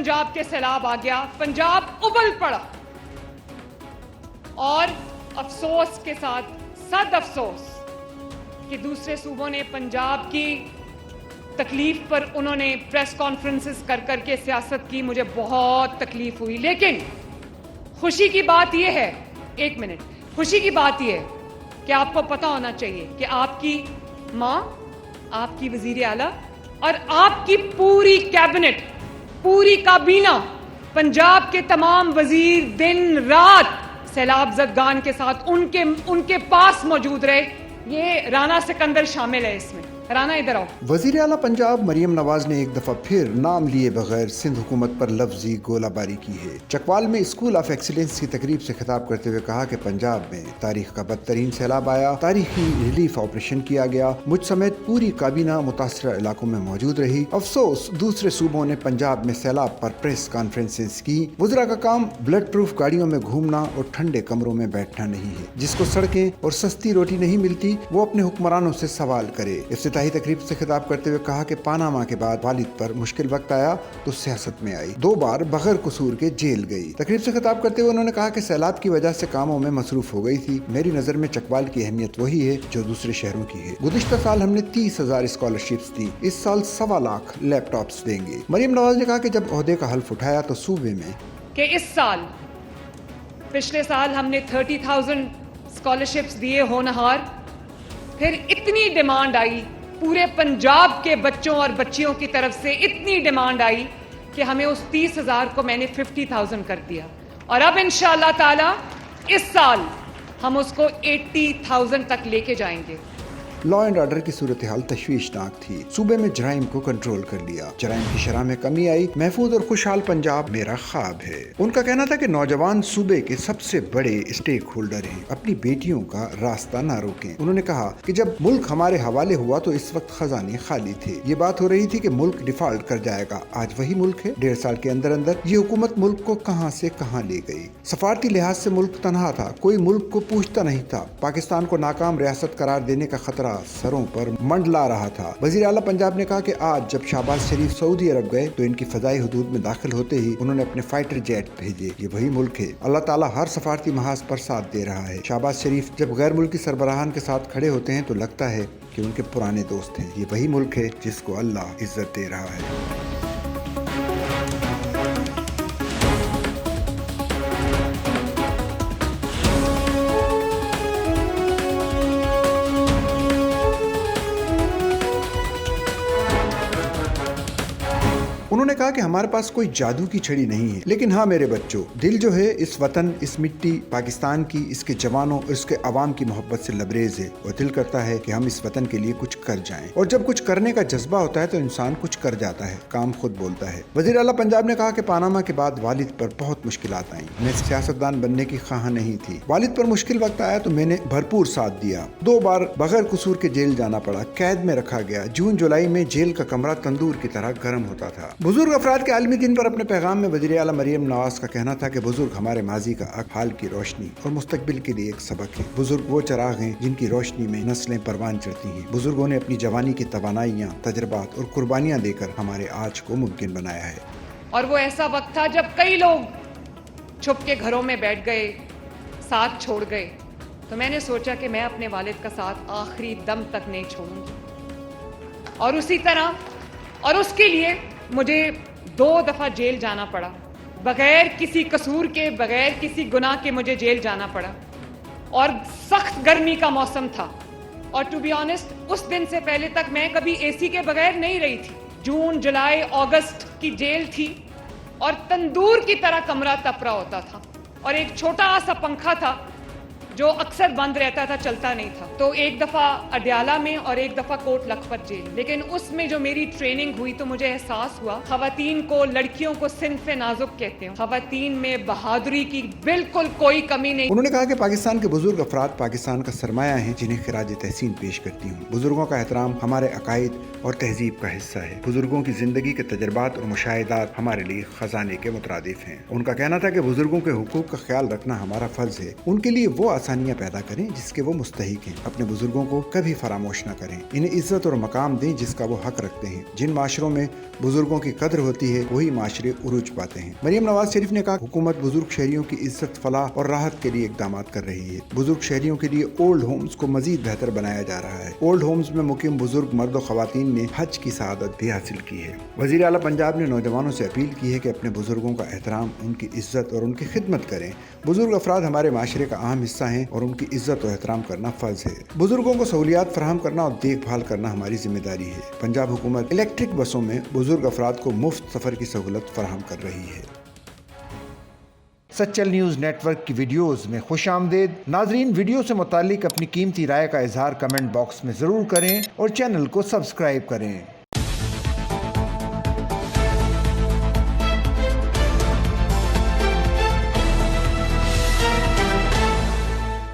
पंजाब के सैलाब आ गया, पंजाब उबल पड़ा और अफसोस के साथ सद अफसोस कि दूसरे सूबों ने पंजाब की तकलीफ पर उन्होंने प्रेस कॉन्फ्रेंसेस कर करके सियासत की, मुझे बहुत तकलीफ हुई। लेकिन खुशी की बात यह है, एक मिनट, खुशी की बात यह है कि आपको पता होना चाहिए कि आपकी माँ, आपकी वजीर आला और आपकी पूरी कैबिनेट, पूरी काबीना, पंजाब के तमाम वजीर दिन रात सैलाब ज़दगान के साथ उनके पास मौजूद रहे। ये राना सिकंदर शामिल है इसमें। राना इधर आओ। वजीर आला पंजाब मरियम नवाज ने एक दफा फिर नाम लिए बगैर सिंध हुकूमत पर लफ्जी गोलाबारी की है। चकवाल में स्कूल ऑफ एक्सीलेंस की तकरीब से खिताब करते हुए कहा कि पंजाब में तारीख का बदतरीन सैलाब आया, तारीखी रिलीफ ऑपरेशन किया गया, मुझ समेत पूरी काबीना मुतासरा इलाकों में मौजूद रही। अफसोस दूसरे सूबों ने पंजाब में सैलाब पर प्रेस कॉन्फ्रेंसेस की। वज़रा का काम ब्लड प्रूफ गाड़ियों में घूमना और ठंडे कमरों में बैठना नहीं है। जिसको सड़कें और सस्ती रोटी नहीं मिलती वो अपने हुक्मरानों से सवाल करे। इफ्तिताही तकरीब से खिताब करते हुए कहा कि पानामा के बाद वालिद पर मुश्किल वक्त आया तो सियासत में आई, 2 बार बगैर कसूर के जेल गई। तकरीब से खिताब करते हुए उन्होंने कहा कि सैलाब की वजह से कामों में मसरूफ हो गई थी। मेरी नजर में चकवाल की अहमियत वही है जो दूसरे शहरों की है। गुज़िश्ता साल हमने 30,000 स्कॉलरशिप्स दी, इस साल 1.25 लाख लैपटॉप्स देंगे। मरियम नवाज ने कहा कि जब ओहदे का हल्फ उठाया तो सूबे में कि इस साल, पिछले साल हमने 30,000 स्कॉलरशिप्स दिए होनहार, फिर इतनी डिमांड आई पूरे पंजाब के बच्चों और बच्चियों की तरफ से, इतनी डिमांड आई कि हमें उस 30,000 को मैंने 50,000 कर दिया और अब इंशाअल्लाह ताला इस साल हम उसको 80,000 तक लेके जाएंगे। लॉ एंड ऑर्डर की सूरत हाल तशवीशनाक थी। सूबे में जराइम को कंट्रोल कर लिया, जराइम की शरह में कमी आई। महफूज और खुशहाल पंजाब मेरा ख्वाब है। उनका कहना था कि नौजवान सूबे के सबसे बड़े स्टेक होल्डर हैं, अपनी बेटियों का रास्ता ना रोकें। उन्होंने कहा कि जब मुल्क हमारे हवाले हुआ तो इस वक्त खजाने खाली थे। ये बात हो रही थी कि मुल्क डिफॉल्ट कर जाएगा, आज वही मुल्क है। 1.5 साल के अंदर अंदर ये हुकूमत मुल्क को कहां से कहां ले गई। सफारती लिहाज से मुल्क तनहा था, कोई मुल्क को पूछता नहीं था। पाकिस्तान को नाकाम रियासत करार देने का खतरा सरों पर मंडला रहा था। वजीर आला पंजाब ने कहा कि आज जब शहबाज शरीफ सऊदी अरब गए तो इनकी फजाई हुदूद में दाखिल होते ही उन्होंने अपने फाइटर जेट भेजे। ये वही मुल्क है। अल्लाह ताला हर सफारती महाज पर साथ दे रहा है। शहबाज शरीफ जब गैर मुल्की सरबराहान के साथ खड़े होते हैं तो लगता है कि उनके पुराने दोस्त हैं। ये वही मुल्क है जिसको अल्लाह इज्जत दे रहा है। उन्होंने कहा कि हमारे पास कोई जादू की छड़ी नहीं है, लेकिन हाँ मेरे बच्चों, दिल जो है इस वतन, इस मिट्टी पाकिस्तान की, इसके जवानों और इसके अवाम की मोहब्बत से लबरेज है और दिल करता है कि हम इस वतन के लिए कुछ कर जाएं। और जब कुछ करने का जज्बा होता है तो इंसान कुछ कर जाता है, काम खुद बोलता है। वज़ीर आला पंजाब ने कहा कि पानामा के बाद वालिद पर बहुत मुश्किलात आई। मैं सियासतदान बनने की ख्वाह नहीं थी। वालिद पर मुश्किल वक्त आया तो मैंने भरपूर साथ दिया। 2 बार बगैर कसूर के जेल जाना पड़ा, कैद में रखा गया। जून जुलाई में जेल का कमरा तंदूर की तरह गर्म होता था। बुजुर्ग अफराद के आलमी दिन पर अपने पैगाम में वज़ीर आला मरियम नवाज का कहना था कि बुजुर्ग हमारे माजी का हाल की रोशनी और मुस्तकबिल के लिए एक सबक है। बुजुर्ग वो चराग हैं जिनकी रोशनी में नस्लें परवान चढ़ती हैं। बुजुर्गों ने अपनी जवानी की तवानाइयाँ, तजर्बात और कुर्बानियाँ देकर हमारे आज को मुमकिन बनाया है। और वो ऐसा वक्त था जब कई लोग छुप के घरों में बैठ गए, साथ छोड़ गए, तो मैंने सोचा कि मैं अपने वालिद का साथ आखिरी दम तक नहीं छोड़ूंगी। और उसी तरह, और उसके लिए मुझे 2 दफ़ा जेल जाना पड़ा, बगैर किसी कसूर के, बगैर किसी गुनाह के मुझे जेल जाना पड़ा। और सख्त गर्मी का मौसम था और टू बी ऑनेस्ट उस दिन से पहले तक मैं कभी एसी के बगैर नहीं रही थी। जून जुलाई अगस्त की जेल थी और तंदूर की तरह कमरा तप रहा होता था और एक छोटा सा पंखा था जो अक्सर बंद रहता था, चलता नहीं था। तो एक दफ़ा अडयाला में और एक दफ़ा कोट लखपत जेल। लेकिन उसमें जो मेरी ट्रेनिंग हुई तो मुझे एहसास हुआ, खवातीन को, लड़कियों को सिन्फ़े नाजुक कहते हैं। खवातीन में बहादुरी की बिल्कुल कोई कमी नहीं। उन्होंने कहा कि पाकिस्तान के बुजुर्ग अफराद पाकिस्तान का सरमाया है जिन्हें खिराज तहसीन पेश करती हूँ। बुजुर्गों का एहतराम हमारे अकायद और तहजीब का हिस्सा है। बुजुर्गों की जिंदगी के तजर्बात और मुशाहिदात हमारे लिए खजाने के मुतरादिफ हैं। उनका कहना था कि बुजुर्गों के हुकूक का ख्याल रखना हमारा फर्ज है। उनके लिए वो आसानियाँ पैदा करें जिसके वो मुस्तहिक हैं। अपने बुजुर्गों को कभी फरामोश न करें, इन्हें इज्जत और मकाम दें जिसका वो हक रखते हैं। जिन माशरों में बुजुर्गों की कदर होती है वही माशरे उरूज पाते हैं। मरियम नवाज शरीफ ने कहा, हुकूमत बुजुर्ग शहरियों की इज्जत, फलाह और राहत के लिए इकदाम कर रही है। बुजुर्ग शहरियों के लिए ओल्ड होम्स को मजीद बेहतर बनाया जा रहा है। ओल्ड होम्स में मुकीम बुजुर्ग मर्द और खवातीन ने हज की सआदत भी हासिल की है। वज़ीर आला पंजाब ने नौजवानों से अपील की है कि अपने बुजुर्गों का एहतराम, उनकी इज्जत और उनकी खिदमत करें। बुजुर्ग अफराद हमारे माशरे का अहम हिस्सा हैं और उनकी इज्जत और एहतराम करना फ़र्ज है। बुजुर्गों को सहूलियात फराहम करना और देखभाल करना हमारी जिम्मेदारी है। पंजाब हुकूमत इलेक्ट्रिक बसों में बुजुर्ग अफराद को मुफ्त सफ़र की सहूलत फराहम कर रही है। सच्चल न्यूज़ नेटवर्क की वीडियोस में खुशामदीद। नाजरीन, वीडियो से मुतालिक अपनी कीमती राय का इजहार कमेंट बॉक्स में ज़रूर करें और चैनल को सब्सक्राइब करें।